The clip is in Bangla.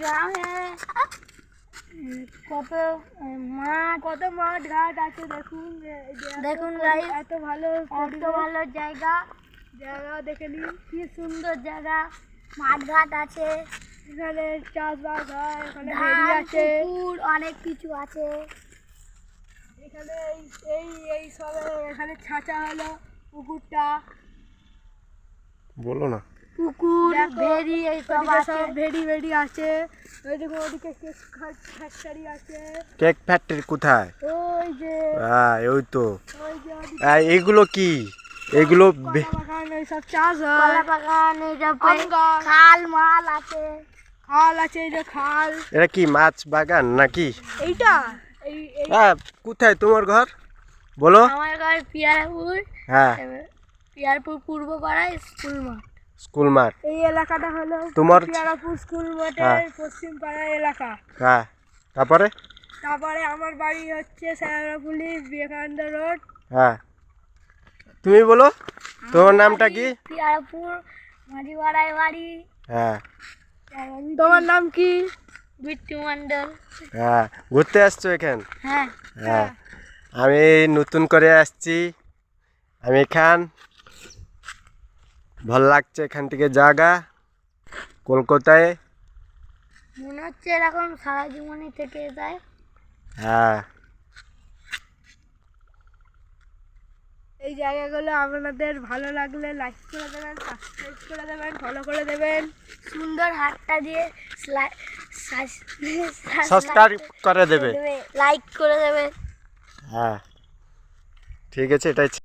গ্রামে কত মাঠ ঘাট আছে দেখুন। দেখুন গাইস, এত ভালো জায়গা দেখে নিন, কি সুন্দর জায়গা। মাঠ ঘাট আছে, এখানে চাষবাস হয়, এখানে ভেড়ি আছে, পুকুর, অনেক কিছু আছে এখানে। এই সব এখানে ছাঁচা হলো পুকুরটা। বলো না। পুকুর, ভেড়ি, এই সব ভেড়ি আছে। ওই দেখো, ওদিকে কেক ফ্যাক্টরি আছে। কেক ফ্যাক্টরি কোথায়? ওই যে ওই তো। ওই যে এগুলো কি? এগুলো কলা বাগান, এই সব চাষ হয়। কলা বাগান, এই যে খাল মাল আছে। খাল আছে, এই যে খাল। এটা কি মাছ বাগান নাকি? এইটা কোথায় তোমার ঘর বলো? আমার ঘর পিয়ারপুর। হ্যাঁ, পিয়ারপুর পূর্বপাড়া স্কুল মাঠ। স্কুল মাঠ। এই এলাকাটা হলো তোমার পিয়ারপুর স্কুল মাঠের পশ্চিম পাড়া এলাকা। হ্যাঁ, তারপরে আমার বাড়ি হচ্ছে শ্যাওড়াফুলি, বিবেকানন্দ রোড। হ্যাঁ, তুমি বলো তোমার নামটা কি? পিয়ারপুর মাঝিপাড়ায় বাড়ি। হ্যাঁ। তোমার নাম কি? বিট্টু মণ্ডল। হ্যাঁ, ঘুরতে আসছো এখানে? হ্যাঁ। হ্যাঁ, আমি নতুন করে আসছি। আমি ভাল লাগছে এখান থেকে জায়গা কলকাতায়। মনে হচ্ছে এরকম সারা জীবনই থেকে যায়। হ্যাঁ, এই জায়গাগুলো আপনাদের ভালো লাগলে লাইক করে দেবেন, সাবস্ক্রাইব করে দেবেন, ফলো করে দেবেন। সুন্দর হাতটা দিয়ে সাবস্ক্রাইব করে দেবে, লাইক করে দেবেন। হ্যাঁ, ঠিক আছে, এটাই।